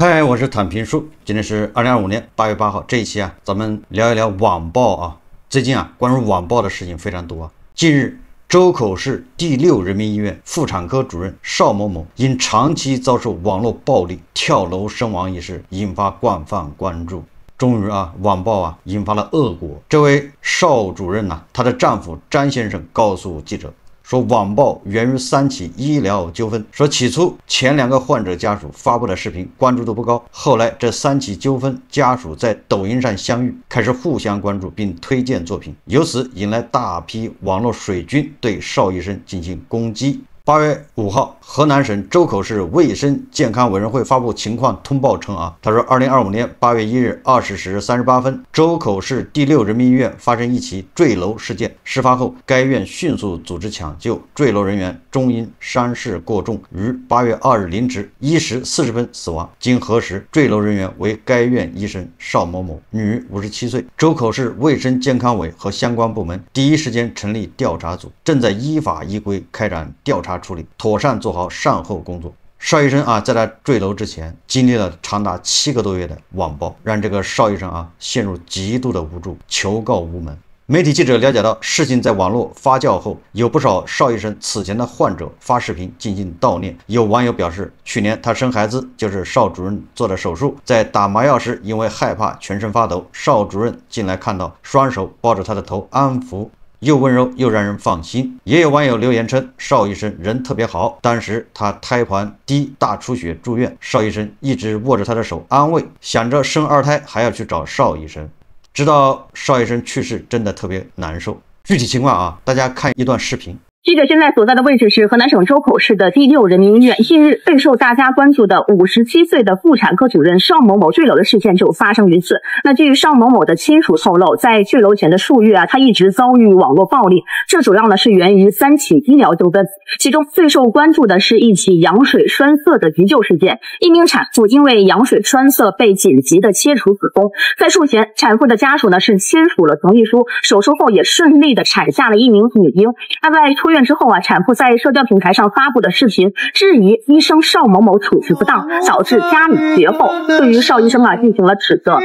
嗨，我是坦平叔，今天是2025年8月8号。这一期咱们聊一聊网暴啊。最近关于网暴的事情非常多。近日，周口市第6人民医院妇产科主任邵某某因长期遭受网络暴力跳楼身亡一事，引发广泛关注。终于网暴引发了恶果。这位邵主任她的丈夫张先生告诉记者说，网暴源于3起医疗纠纷。说起初前2个患者家属发布的视频关注度不高，后来这3起纠纷家属在抖音上相遇，开始互相关注并推荐作品，由此引来大批网络水军对邵医生进行攻击。8月5号，河南省周口市卫生健康委员会发布情况通报称他说2025年8月1日20时38分，周口市第6人民医院发生一起坠楼事件。事发后，该院迅速组织抢救，坠楼人员终因伤势过重，于8月2日零时1时40分死亡。经核实，坠楼人员为该院医生邵某某，女，57岁。周口市卫生健康委和相关部门第一时间成立调查组，正在依法依规开展调查处理，妥善做好善后工作。邵医生在他坠楼之前经历了长达7个多月的网暴，让这个邵医生陷入极度的无助，求告无门。媒体记者了解到，事情在网络发酵后，有不少邵医生此前的患者发视频进行悼念。有网友表示，去年他生孩子就是邵主任做的手术，在打麻药时因为害怕全身发抖，邵主任进来看到，双手抱着他的头安抚，又温柔又让人放心。也有网友留言称，邵医生人特别好，当时他胎盘低大出血住院，邵医生一直握着他的手安慰，想着生2胎还要去找邵医生。直到邵医生去世，真的特别难受。具体情况大家看一段视频。记者现在所在的位置是河南省周口市的第6人民医院。近日备受大家关注的57岁的妇产科主任邵某某坠楼的事件就发生于此。那据邵某某的亲属透露，在坠楼前的数月他一直遭遇网络暴力，这主要是源于3起医疗纠纷。其中最受关注的是一起羊水栓塞的急救事件。一名产妇因为羊水栓塞被紧急的切除子宫，在术前产妇的家属是签署了同意书，手术后也顺利的产下了一名女婴。在出院之后产妇在社交平台上发布的视频质疑医生邵某某处置不当，导致家里绝后，对于邵医生进行了指责。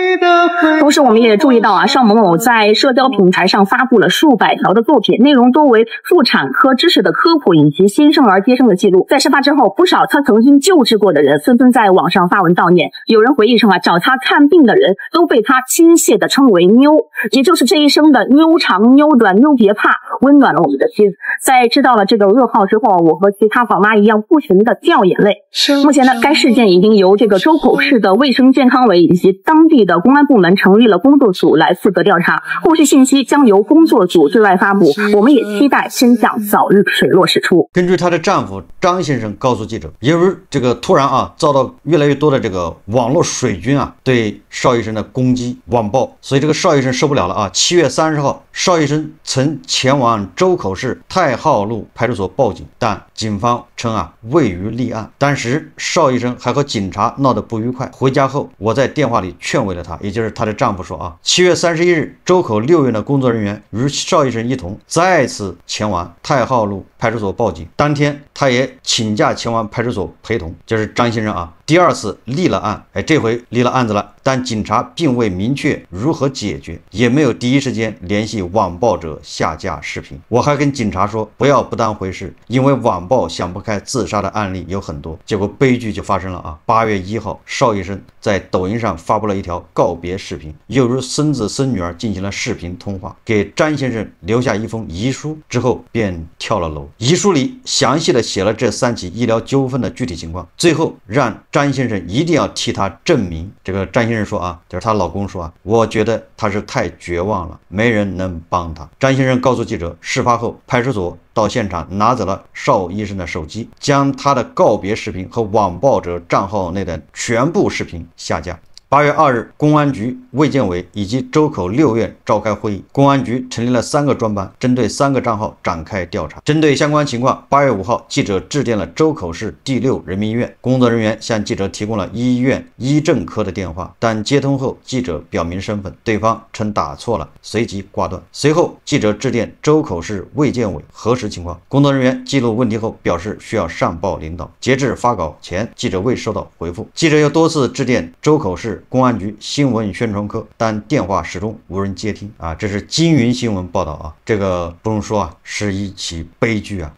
同时我们也注意到邵某某在社交平台上发布了数百条的作品，内容多为妇产科知识的科普以及新生儿接生的记录。在事发之后，不少他曾经救治过的人纷纷在网上发文悼念。有人回忆称找他看病的人都被他亲切地称为妞，也就是这一生的妞长妞短妞别怕，温暖了我们的心。在知道了这个噩耗之后，我和其他宝妈一样不停地掉眼泪。目前该事件已经由这个周口市的卫生健康委以及当地的公安部门成立了工作组来负责调查，后续信息将由工作组对外发布。我们也期待真相早日水落石出。根据她的丈夫张先生告诉记者，由于这个突然遭到越来越多的这个网络水军对邵医生的攻击网暴，所以这个邵医生受不了了7月30号，邵医生曾前往周口市太浩路派出所报警，但警方称未予立案。当时邵医生还和警察闹得不愉快，回家后我在电话里劝慰了他，也就是她的丈夫说7月31日，周口6院的工作人员与邵医生一同再次前往太浩路派出所报警，当天他也请假前往派出所陪同，就是张先生第2次立了案，这回立了案子了，但警察并未明确如何解决，也没有第一时间联系网暴者下架视频。我还跟警察说不要不当回事，因为网暴想不开自杀的案例有很多。结果悲剧就发生了8月1号，邵医生在抖音上发布了一条告别视频，又与孙子孙女儿进行了视频通话，给张先生留下一封遗书，之后便跳了楼。遗书里详细的写了这3起医疗纠纷的具体情况，最后让张先生一定要替他证明。这个张先生说就是她老公说我觉得他是太绝望了，没人能帮他。张先生告诉记者，事发后派出所到现场拿走了邵医生的手机，将他的告别视频和网暴者账号内的全部视频下架。8月2日，公安局、卫健委以及周口6院召开会议，公安局成立了3个专班，针对3个账号展开调查。针对相关情况，8月5号，记者致电了周口市第6人民医院，工作人员向记者提供了医院医政科的电话，但接通后，记者表明身份，对方称打错了，随即挂断。随后，记者致电周口市卫健委核实情况，工作人员记录问题后表示需要上报领导。截至发稿前，记者未收到回复。记者又多次致电周口市公安局新闻宣传科，但电话始终无人接听啊！这是金云新闻报道啊，这个不用说啊，是一起悲剧啊，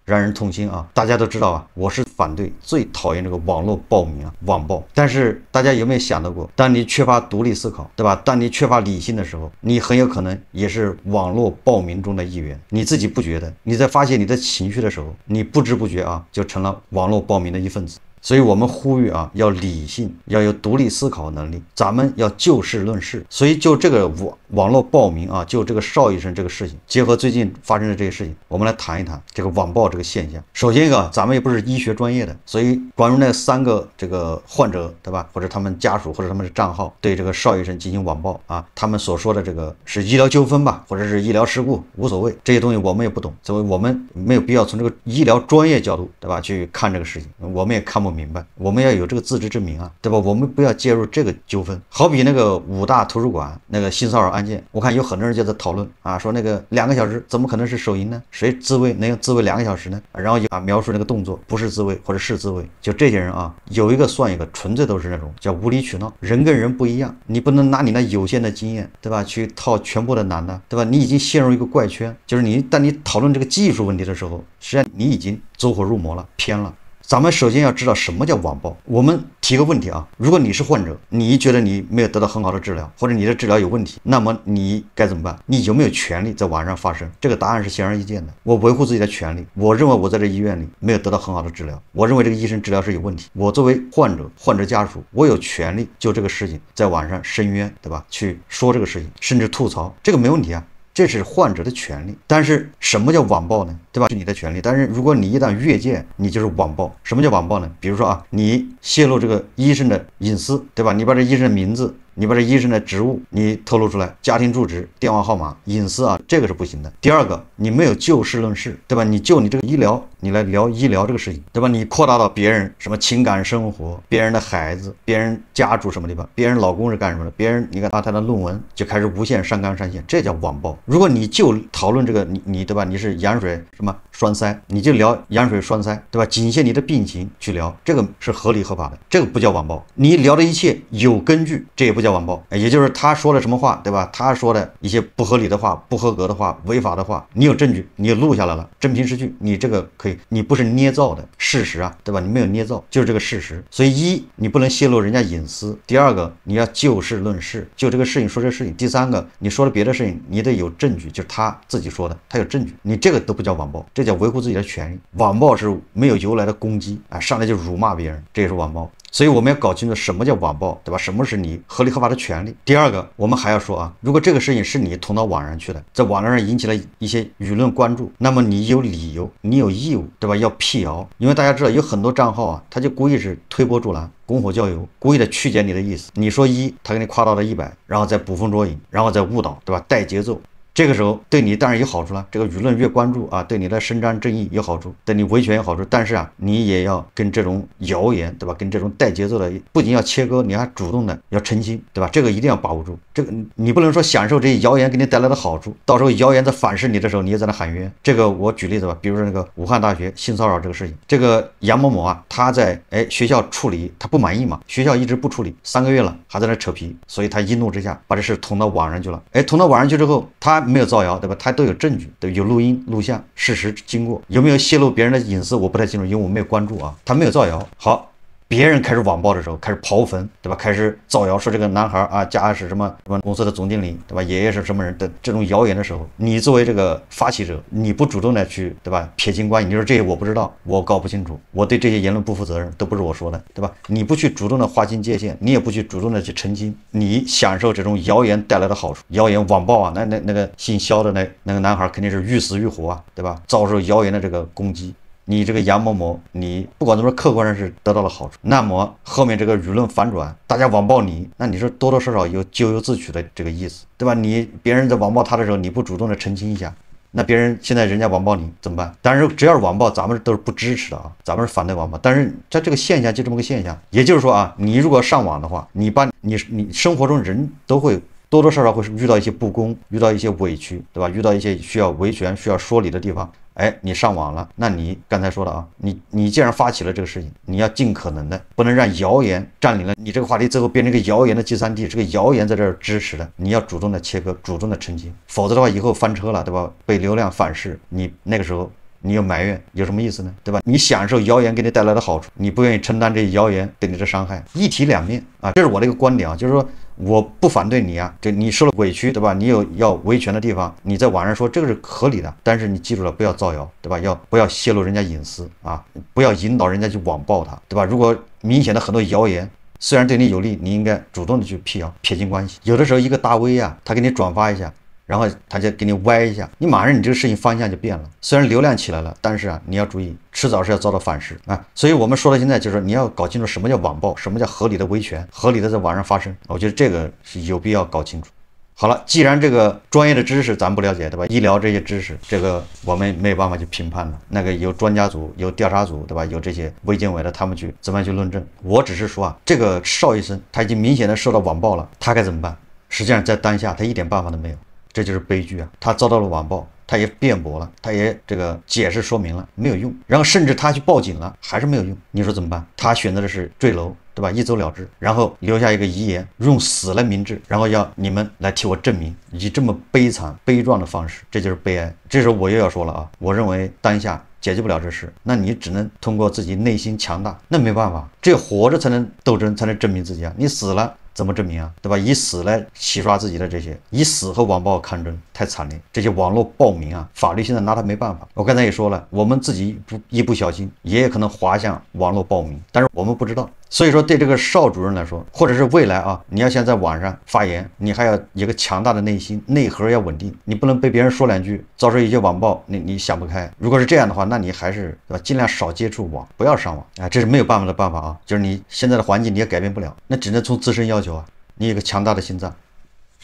让人痛心啊！大家都知道啊，我是反对、最讨厌这个网络暴民啊，网暴。但是大家有没有想到过，当你缺乏独立思考，对吧？当你缺乏理性的时候，你很有可能也是网络暴民中的一员。你自己不觉得，你在发泄你的情绪的时候，你不知不觉啊，就成了网络暴民的一份子。所以我们呼吁啊，要理性，要有独立思考能力，咱们要就事论事。所以就这个网络暴民啊，就这个邵医生这个事情，结合最近发生的这些事情，我们来谈一谈这个网暴这个现象。首先一个，咱们也不是医学专业的，所以关于那3个这个患者，对吧？或者他们家属或者他们的账号对这个邵医生进行网暴啊，他们所说的这个是医疗纠纷吧，或者是医疗事故，无所谓，这些东西我们也不懂，所以我们没有必要从这个医疗专业角度，对吧，去看这个事情，我们也看不明白，我们要有这个自知之明啊，对吧？我们不要介入这个纠纷。好比那个武大图书馆那个性骚扰案件，我看有很多人就在讨论啊，说那个2个小时怎么可能是手淫呢？谁自慰能自慰2个小时呢？然后描述那个动作不是自慰或者是自慰，就这些人啊，有一个算一个，纯粹都是那种叫无理取闹。人跟人不一样，你不能拿你那有限的经验，对吧，去套全部的男的，对吧？你已经陷入一个怪圈，就是当你讨论这个技术问题的时候，实际上你已经走火入魔了，偏了。咱们首先要知道什么叫网暴。我们提个问题啊，如果你是患者，你觉得你没有得到很好的治疗，或者你的治疗有问题，那么你该怎么办？你有没有权利在网上发声？这个答案是显而易见的。我维护自己的权利，我认为我在这医院里没有得到很好的治疗，我认为这个医生治疗是有问题，我作为患者、患者家属，我有权利就这个事情在网上申冤，对吧？去说这个事情，甚至吐槽，这个没问题啊。这是患者的权利，但是什么叫网暴呢？对吧？是你的权利，但是如果你一旦越界，你就是网暴。什么叫网暴呢？比如说啊，你泄露这个医生的隐私，对吧？你把这医生的名字，你把这医生的职务你透露出来，家庭住址、电话号码、隐私啊，这个是不行的。第二个，你没有就事论事，对吧？你就你这个医疗，你来聊医疗这个事情，对吧？你扩大到别人什么情感生活、别人的孩子、别人家住什么地方、别人老公是干什么的，别人你看他的论文就开始无限上纲上线，这叫网暴。如果你就讨论这个，你对吧？你是羊水什么栓塞，你就聊羊水栓塞，对吧？仅限你的病情去聊，这个是合理合法的，这个不叫网暴。你聊的一切有根据，这也不叫网暴。也就是他说了什么话，对吧？他说的一些不合理的话、不合格的话、违法的话，你有证据，你也录下来了，真凭实据，你这个可以，你不是捏造的事实啊，对吧？你没有捏造，就是这个事实。所以一，你不能泄露人家隐私；第二个，你要就事论事，就这个事情说这个事情；第三个，你说的别的事情，你得有证据，就是他自己说的，他有证据，你这个都不叫网暴，这叫维护自己的权利。网暴是没有由来的攻击啊，上来就辱骂别人，这也是网暴。所以我们要搞清楚什么叫网暴，对吧？什么是你合理合法的权利。第二个，我们还要说啊，如果这个事情是你捅到网上去的，在网络上引起了一些舆论关注，那么你有理由，你有义务，对吧？要辟谣。因为大家知道有很多账号啊，他就故意是推波助澜、拱火浇油，故意的曲解你的意思。你说1，他给你夸大到100，然后再捕风捉影，然后再误导，对吧？带节奏。这个时候对你当然有好处了，这个舆论越关注啊，对你的伸张正义有好处，对你维权有好处。但是啊，你也要跟这种谣言，对吧？跟这种带节奏的，不仅要切割，你还主动的要澄清，对吧？这个一定要把握住。这个你不能说享受这些谣言给你带来的好处，到时候谣言在反噬你的时候，你也在那喊冤。这个我举例子吧，比如说那个武汉大学性骚扰这个事情，这个杨某某啊，他在学校处理，他不满意嘛，学校一直不处理，3个月了还在那扯皮，所以他一怒之下把这事捅到网上去了。捅到网上去之后，他没有造谣，对吧？他都有证据，对，有录音、录像、事实经过，有没有泄露别人的隐私，我不太清楚，因为我没有关注啊。他没有造谣，好。别人开始网暴的时候，开始刨坟，对吧？开始造谣说这个男孩啊，家是什么公司的总经理，对吧？爷爷是什么人的这种谣言的时候，你作为这个发起者，你不主动的去，对吧？撇清关系，你说这些我不知道，我搞不清楚，我对这些言论不负责任，都不是我说的，对吧？你不去主动的划清界限，你也不去主动的去澄清，你享受这种谣言带来的好处。谣言网暴啊，那个姓肖的那个男孩肯定是欲死欲活啊，对吧？遭受谣言的这个攻击。你这个杨某某，你不管怎么说，客观上是得到了好处，那么后面这个舆论反转，大家网暴你，那你说多多少少有咎由自取的这个意思，对吧？别人在网暴他的时候，你不主动的澄清一下，那别人现在人家网暴你怎么办？当然，只要是网暴，咱们都是不支持的啊，咱们是反对网暴。但是在这个现象就这么个现象，也就是说啊，你如果上网的话，你生活中人都会多多少少会遇到一些不公，遇到一些委屈，对吧？遇到一些需要维权、需要说理的地方。哎，你上网了，那你刚才说的啊，你既然发起了这个事情，你要尽可能的不能让谣言占领了你这个话题，最后变成一个谣言的集散地，这个谣言在这儿支持的，你要主动的切割，主动的澄清，否则的话以后翻车了，对吧？被流量反噬，你那个时候你有埋怨有什么意思呢？对吧？你享受谣言给你带来的好处，你不愿意承担这些谣言对你的伤害，一体两面啊，这是我的一个观点啊，就是说我不反对你啊，这你受了委屈，对吧？你有要维权的地方，你在网上说这个是合理的，但是你记住了，不要造谣，对吧？不要泄露人家隐私啊，不要引导人家去网暴他，对吧？如果明显的很多谣言虽然对你有利，你应该主动的去辟谣，撇清关系。有的时候一个大 V 啊，他给你转发一下，然后他就给你歪一下，你马上你这个事情方向就变了。虽然流量起来了，但是啊，你要注意，迟早是要遭到反噬啊。所以我们说到现在，就是你要搞清楚什么叫网暴，什么叫合理的维权，合理的在网上发声。我觉得这个是有必要搞清楚。好了，既然这个专业的知识咱不了解，对吧？医疗这些知识，这个我们没有办法去评判了。那个有专家组，有调查组，对吧？有这些卫健委的，他们去怎么样去论证？我只是说啊，这个邵医生他已经明显的受到网暴了，他该怎么办？实际上在当下他一点办法都没有。这就是悲剧啊！他遭到了网暴，他也辩驳了，他也这个解释说明了，没有用。然后甚至他去报警了，还是没有用。你说怎么办？他选择的是坠楼，对吧？一走了之，然后留下一个遗言，用死来明志，然后要你们来替我证明，以这么悲惨悲壮的方式，这就是悲哀。这时候我又要说了啊，我认为当下解决不了这事，那你只能通过自己内心强大，那没办法，只有活着才能斗争，才能证明自己啊！你死了怎么证明啊？对吧？以死来洗刷自己的这些，以死和网暴抗争，太惨烈。这些网络暴民啊，法律现在拿他没办法。我刚才也说了，我们自己一不小心也有可能滑向网络暴民，但是我们不知道。所以说，对这个邵主任来说，或者是未来啊，你要想在网上发言，你还要有一个强大的内心，内核要稳定，你不能被别人说两句，遭受一些网暴，你想不开。如果是这样的话，那你还是对吧，尽量少接触网，不要上网啊，这是没有办法的办法啊，就是你现在的环境你也改变不了，那只能从自身要求啊，你有个强大的心脏。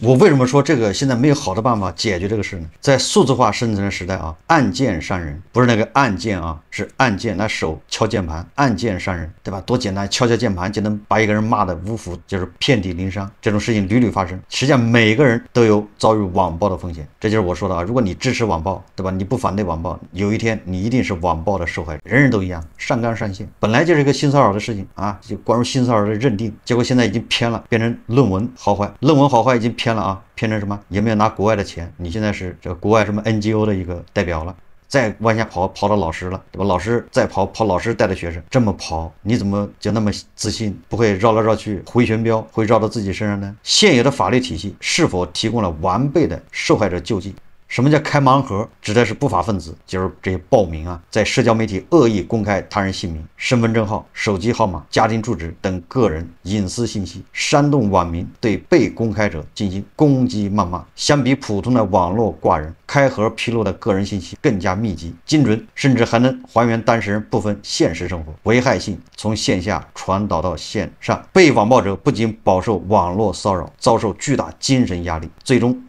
我为什么说这个现在没有好的办法解决这个事呢？在数字化生成的时代啊，按键伤人，不是那个按键啊，是按键，拿手敲键盘，按键伤人，对吧？多简单，敲键盘就能把一个人骂得五腐，就是遍体鳞伤。这种事情屡屡发生，实际上每个人都有遭遇网暴的风险。这就是我说的啊，如果你支持网暴，对吧？你不反对网暴，有一天你一定是网暴的受害者，人人都一样，上纲上线。本来就是一个性骚扰的事情啊，就关于性骚扰的认定，结果现在已经偏了，变成论文好坏，论文好坏已经偏了啊，偏成什么？有没有拿国外的钱？你现在是这个国外什么 NGO 的一个代表了，再往下跑到老师了，对吧？老师再跑老师带的学生，这么跑，你怎么就那么自信，不会绕来绕去回旋镖，会绕到自己身上呢？现有的法律体系是否提供了完备的受害者救济？什么叫开盲盒？指的是不法分子，就是这些暴民啊，在社交媒体恶意公开他人姓名、身份证号、手机号码、家庭住址等个人隐私信息，煽动网民对被公开者进行攻击谩骂。相比普通的网络挂人，开盒披露的个人信息更加密集、精准，甚至还能还原当事人部分现实生活，危害性从线下传导到线上。被网暴者不仅饱受网络骚扰，遭受巨大精神压力，最终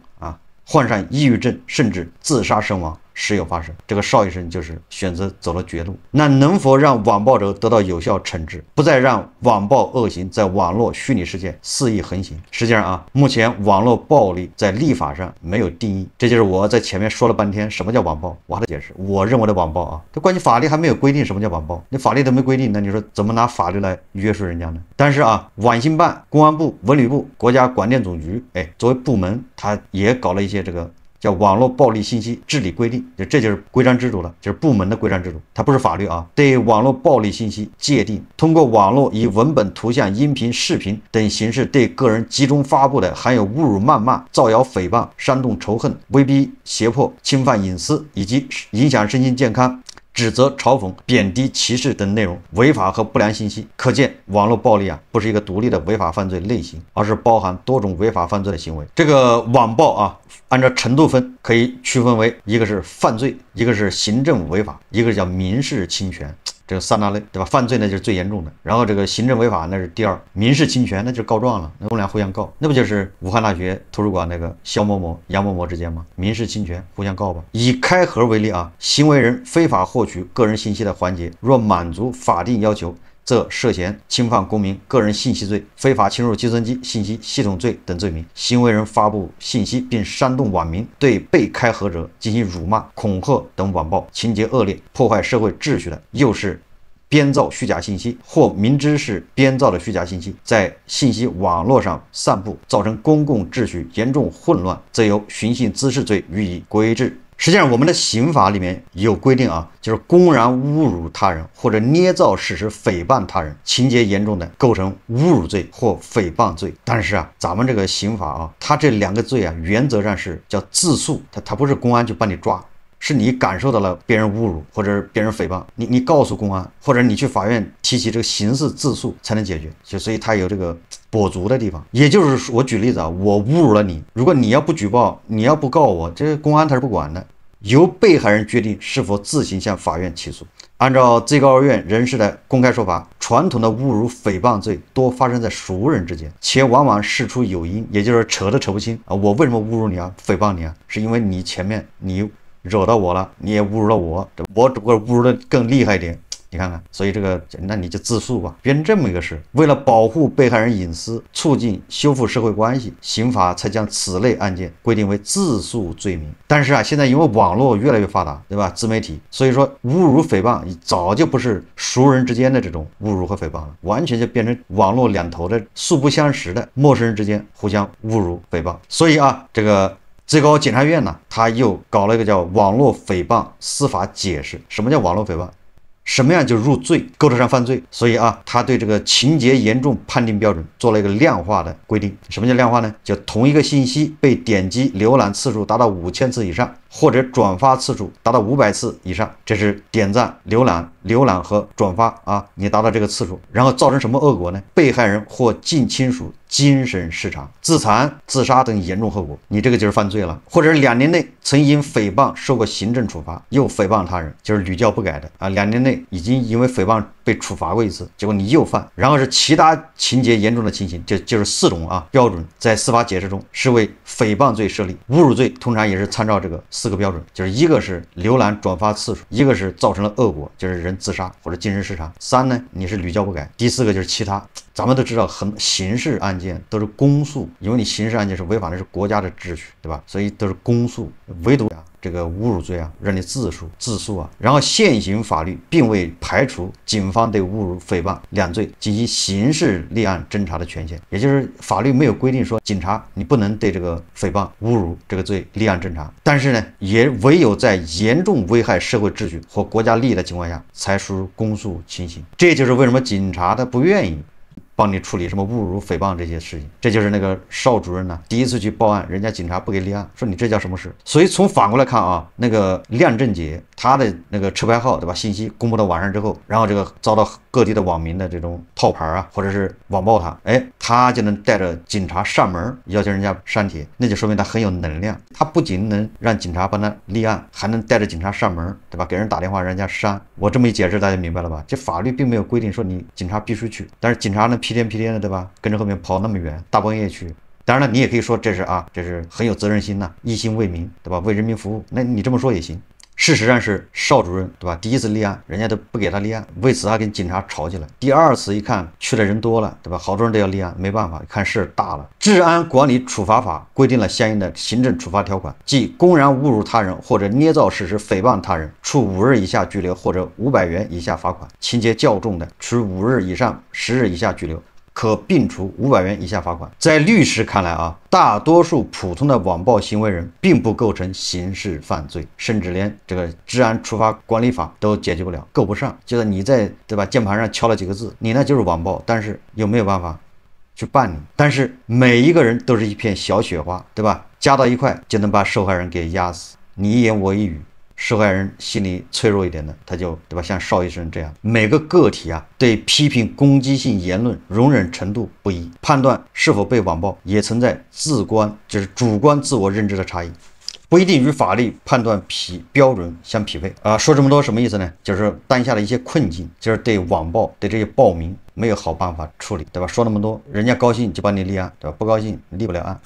患上抑郁症，甚至自杀身亡，时有发生。这个邵医生就是选择走了绝路。那能否让网暴者得到有效惩治，不再让网暴恶行在网络虚拟世界肆意横行？实际上啊，目前网络暴力在立法上没有定义，这就是我在前面说了半天什么叫网暴，我还得解释我认为的网暴啊。这关键法律还没有规定什么叫网暴，你法律都没规定，那你说怎么拿法律来约束人家呢？但是啊，网信办、公安部、文旅部、国家广电总局，作为部门，他也搞了一些这个叫网络暴力信息治理规定，这就是规章制度了，就是部门的规章制度，它不是法律啊。对网络暴力信息界定，通过网络以文本、图像、音频、视频等形式对个人集中发布的含有侮辱、谩骂、造谣、诽谤、煽动仇恨、威逼胁迫、侵犯隐私以及影响身心健康、指责、嘲讽、贬低、歧视等内容，违法和不良信息。可见，网络暴力啊，不是一个独立的违法犯罪类型，而是包含多种违法犯罪的行为。这个网暴啊，按照程度分，可以区分为一个是犯罪，一个是行政违法，一个叫民事侵权。这个三大类，对吧？犯罪呢就是最严重的，然后这个行政违法那是第二，民事侵权那就是告状了，那我俩互相告，那不就是武汉大学图书馆那个肖某某、杨某某之间吗？民事侵权，互相告吧。以开盒为例啊，行为人非法获取个人信息的环节，若满足法定要求，则涉嫌侵犯公民个人信息罪、非法侵入计算机信息系统罪等罪名。行为人发布信息并煽动网民对被开盒者进行辱骂、恐吓等网暴，情节恶劣、破坏社会秩序的，又是编造虚假信息或明知是编造的虚假信息，在信息网络上散布，造成公共秩序严重混乱，则由寻衅滋事罪予以规制。实际上，我们的刑法里面有规定啊，就是公然侮辱他人或者捏造事实诽谤他人，情节严重的构成侮辱罪或诽谤罪。但是啊，咱们这个刑法啊，它这两个罪啊，原则上是叫自诉，它不是公安去帮你抓。是你感受到了别人侮辱或者别人诽谤，你告诉公安，或者你去法院提起这个刑事自诉才能解决，所以它有这个跛足的地方。也就是我举例子啊，我侮辱了你，如果你要不举报，你要不告我，这公安他是不管的，由被害人决定是否自行向法院起诉。按照最高院人士的公开说法，传统的侮辱诽谤罪多发生在熟人之间，且往往事出有因，也就是扯都扯不清啊，我为什么侮辱你啊，诽谤你啊，是因为你前面你惹到我了，你也侮辱了我，我只不过侮辱的更厉害一点，你看看，所以这个那你就自诉吧，变成这么一个事。为了保护被害人隐私，促进修复社会关系，刑法才将此类案件规定为自诉罪名。但是啊，现在因为网络越来越发达，对吧？自媒体，所以说侮辱诽谤早就不是熟人之间的这种侮辱和诽谤了，完全就变成网络两头的素不相识的陌生人之间互相侮辱诽谤。所以啊，这个最高检察院呢，他又搞了一个叫网络诽谤司法解释。什么叫网络诽谤？什么样就入罪，构得上犯罪。所以啊，他对这个情节严重判定标准做了一个量化的规定。什么叫量化呢？就同一个信息被点击浏览次数达到5000次以上，或者转发次数达到500次以上，这是点赞、浏览和转发啊，你达到这个次数，然后造成什么恶果呢？被害人或近亲属精神失常、自残、自杀等严重后果，你这个就是犯罪了。或者是2年内曾因诽谤受过行政处罚，又诽谤他人，就是屡教不改的啊，2年内已经因为诽谤被处罚过一次，结果你又犯。然后是其他情节严重的情形，就是4种啊标准，在司法解释中是为诽谤罪设立。侮辱罪通常也是参照这个4个标准，就是一个是浏览转发次数，一个是造成了恶果，就是人自杀或者精神失常，3呢你是屡教不改，第4个就是其他。咱们都知道，刑事案件都是公诉，因为你刑事案件是违反的是国家的秩序，对吧？所以都是公诉，唯独啊这个侮辱罪啊让你自诉啊。然后现行法律并未排除警方对侮辱、诽谤2罪进行刑事立案侦查的权限，也就是法律没有规定说警察你不能对这个诽谤、侮辱这个罪立案侦查，但是呢，也唯有在严重危害社会秩序或国家利益的情况下才属于公诉情形。这就是为什么警察他不愿意帮你处理什么侮辱、诽谤这些事情。这就是那个邵主任呢，第一次去报案，人家警察不给立案，说你这叫什么事？所以从反过来看啊，那个亮正杰他的那个车牌号，对吧？信息公布到网上之后，然后这个遭到各地的网民的这种套牌啊，或者是网暴他，他就能带着警察上门要求人家删帖，那就说明他很有能量。他不仅能让警察帮他立案，还能带着警察上门，对吧？给人打电话让人家删。我这么一解释，大家明白了吧？这法律并没有规定说你警察必须去，但是警察呢屁颠的，对吧？跟着后面跑那么远，大半夜去。当然了，你也可以说这是很有责任心呐，一心为民，对吧？为人民服务，那你这么说也行。事实上是邵主任，对吧？第一次立案，人家都不给他立案，为此他跟警察吵起来。第2次一看去的人多了，对吧？好多人都要立案，没办法，看事大了。治安管理处罚法规定了相应的行政处罚条款，即公然侮辱他人或者捏造事实诽谤他人，处5日以下拘留或者500元以下罚款；情节较重的，处5日以上10日以下拘留，可并处500元以下罚款。在律师看来啊，大多数普通的网暴行为人并不构成刑事犯罪，甚至连这个治安处罚管理法都解决不了，够不上。就是你在对吧键盘上敲了几个字，你那就是网暴，但是有没有办法去办你？但是每一个人都是一片小雪花，对吧？加到一块就能把受害人给压死，你一言我一语，受害人心理脆弱一点的，他就对吧，像邵医生这样，每个个体啊对批评攻击性言论容忍程度不一，判断是否被网暴也存在就是主观自我认知的差异，不一定与法律判断标准相匹配啊。说这么多什么意思呢？就是当下的一些困境，就是对网暴对这些暴民没有好办法处理，对吧？说那么多，人家高兴就帮你立案，对吧？不高兴立不了案，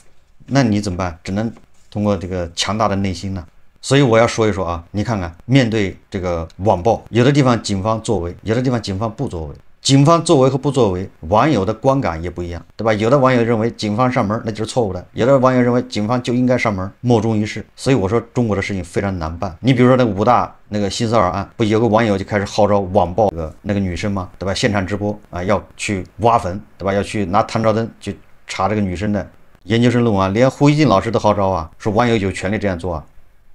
那你怎么办？只能通过这个强大的内心呢。所以我要说一说啊，你看看面对这个网暴，有的地方警方作为，有的地方警方不作为。警方作为和不作为，网友的观感也不一样，对吧？有的网友认为警方上门那就是错误的，有的网友认为警方就应该上门，莫衷一是。所以我说中国的事情非常难办。你比如说那个武大那个性骚扰案，不有个网友就开始号召网暴那个女生吗？对吧？现场直播啊，要去挖坟，对吧？要去拿探照灯去查这个女生的研究生论文啊，连胡锡进老师都号召啊，说网友有权利这样做啊。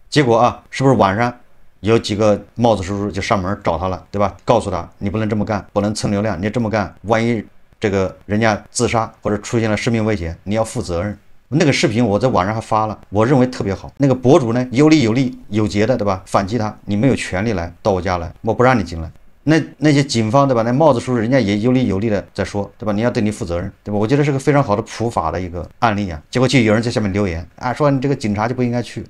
结果啊，是不是晚上有几个帽子叔叔就上门找他了，对吧？告诉他你不能这么干，不能蹭流量，你这么干，万一这个人家自杀或者出现了生命危险，你要负责任。那个视频我在网上还发了，我认为特别好。那个博主呢，有理有利有节的，对吧？反击他，你没有权利来到我家来，我不让你进来。那些警方，对吧？那帽子叔叔人家也有理有利的在说，对吧？你要对你负责任，对吧？我觉得是个非常好的普法的一个案例啊。结果就有人在下面留言啊，说你这个警察就不应该去。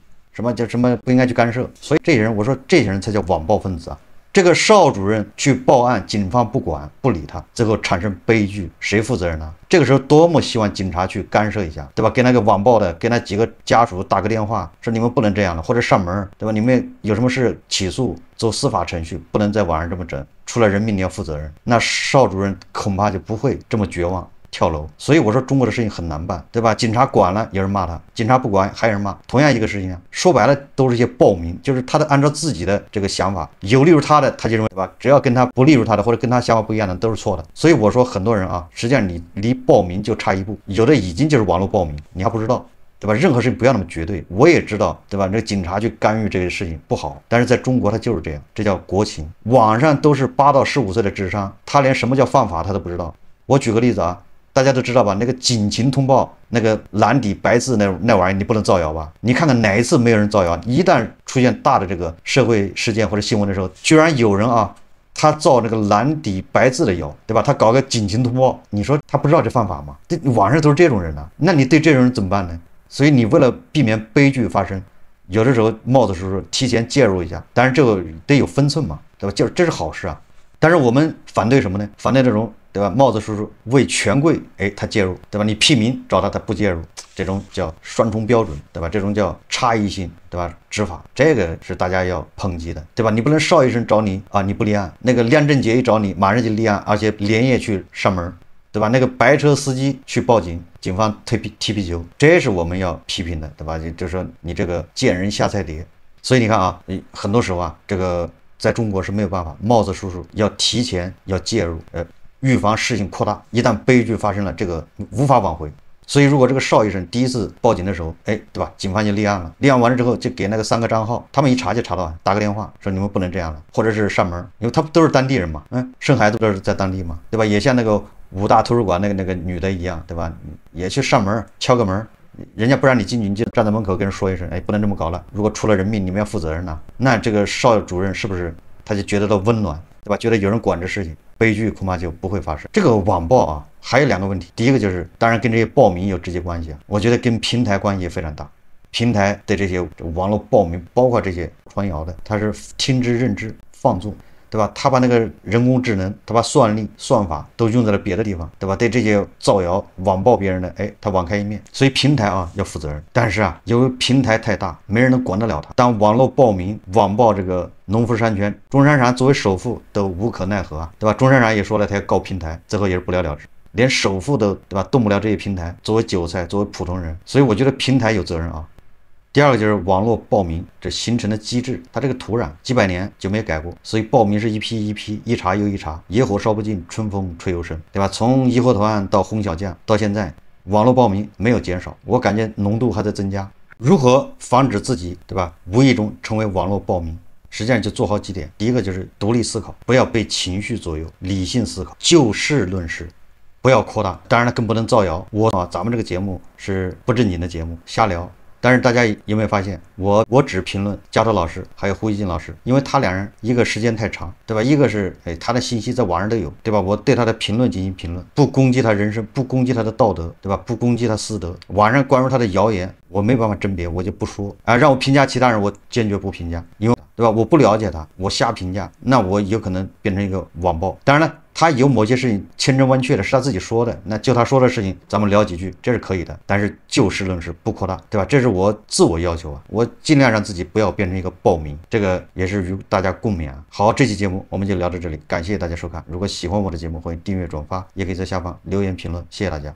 什么不应该去干涉，所以这些人，我说这些人才叫网暴分子啊！这个邵主任去报案，警方不管不理他，最后产生悲剧，谁负责任呢？这个时候多么希望警察去干涉一下，对吧？给那个网暴的，给那几个家属打个电话，说你们不能这样了，或者上门，对吧？你们有什么事起诉，走司法程序，不能在网上这么整，出了人命你要负责任。那邵主任恐怕就不会这么绝望。跳楼，所以我说中国的事情很难办，对吧？警察管了有人骂他，警察不管还有人骂，同样一个事情啊，说白了都是一些暴民，就是他的按照自己的这个想法，有利于他的他就认为，对吧？只要跟他不利于他的或者跟他想法不一样的都是错的。所以我说很多人啊，实际上你离暴民就差一步，有的已经就是网络暴民，你还不知道。对吧？任何事情不要那么绝对。我也知道，对吧？这个警察去干预这个事情不好，但是在中国他就是这样，这叫国情。网上都是8到15岁的智商，他连什么叫犯法他都不知道。我举个例子啊。大家都知道吧？那个警情通报，那个蓝底白字那玩意儿，你不能造谣吧？你看看哪一次没有人造谣？一旦出现大的这个社会事件或者新闻的时候，居然有人啊，他造那个蓝底白字的谣，对吧？他搞个警情通报，你说他不知道这犯法吗？这网上都是这种人呢，那你对这种人怎么办呢？所以你为了避免悲剧发生，有的时候帽子叔叔提前介入一下，但是这个得有分寸嘛，对吧？这是好事啊。但是我们反对什么呢？反对这种，对吧？帽子叔叔为权贵，他介入，对吧？你屁民找他不介入，这种叫双重标准，对吧？这种叫差异性，对吧？执法，这个是大家要抨击的，对吧？你不能邵医生找你啊，你不立案，那个梁振杰一找你，马上就立案，而且连夜去上门，对吧？那个白车司机去报警，警方踢皮球，这是我们要批评的，对吧？就是说你这个见人下菜碟。所以你看啊，很多时候啊，这个在中国是没有办法，帽子叔叔要提前要介入，预防事情扩大，一旦悲剧发生了，这个无法挽回。所以如果这个邵医生第一次报警的时候，对吧？警方就立案了，立案完了之后就给那个3个账号，他们一查就查到，打个电话说你们不能这样了，或者是上门，因为他们都是当地人嘛，生孩子都是在当地嘛，对吧？也像那个武大图书馆那个女的一样，对吧？也去上门敲个门。人家不让你进去，你就站在门口跟人说一声，不能这么搞了，如果出了人命，你们要负责任呐。那这个邵主任是不是他就觉得到温暖，对吧？觉得有人管这事情，悲剧恐怕就不会发生。这个网暴啊，还有2个问题，第一个就是当然跟这些暴民有直接关系啊，我觉得跟平台关系也非常大。平台的这些网络暴民，包括这些传谣的，他是听之任之，放纵。对吧？他把那个人工智能，他把算力、算法都用在了别的地方，对吧？对这些造谣、网暴别人的，他网开一面。所以平台啊要负责任。但是啊，由于平台太大，没人能管得了他。当网络暴民网暴这个农夫山泉，钟珊珊作为首富都无可奈何啊，对吧？钟珊珊也说了，他要告平台，最后也是不了了之，连首富都对吧动不了这些平台。作为韭菜，作为普通人，所以我觉得平台有责任啊。第二个就是网络暴民这形成的机制，它这个土壤几百年就没改过，所以暴民是一批一批，一茬又一茬，野火烧不尽，春风吹又生，对吧？从义和团到红小将到现在，网络暴民没有减少，我感觉浓度还在增加。如何防止自己，对吧？无意中成为网络暴民？实际上就做好几点。第一个就是独立思考，不要被情绪左右，理性思考，就事论事，不要扩大。当然了，更不能造谣。咱们这个节目是不正经的节目，瞎聊。但是大家有没有发现，我只评论加头老师还有胡锡进老师，因为他两人一个时间太长，对吧？一个是他的信息在网上都有，对吧？我对他的评论进行评论，不攻击他人生，不攻击他的道德，对吧？不攻击他私德。网上关于他的谣言，我没办法甄别，我就不说啊。让我评价其他人，我坚决不评价，因为对吧？我不了解他，我瞎评价，那我有可能变成一个网暴。当然了，他有某些事情千真万确的是他自己说的，那就他说的事情咱们聊几句，这是可以的。但是就事论事，不扩大，对吧？这是我自我要求啊，我尽量让自己不要变成一个暴民，这个也是与大家共勉啊。好，这期节目我们就聊到这里，感谢大家收看。如果喜欢我的节目，欢迎订阅转发，也可以在下方留言评论，谢谢大家。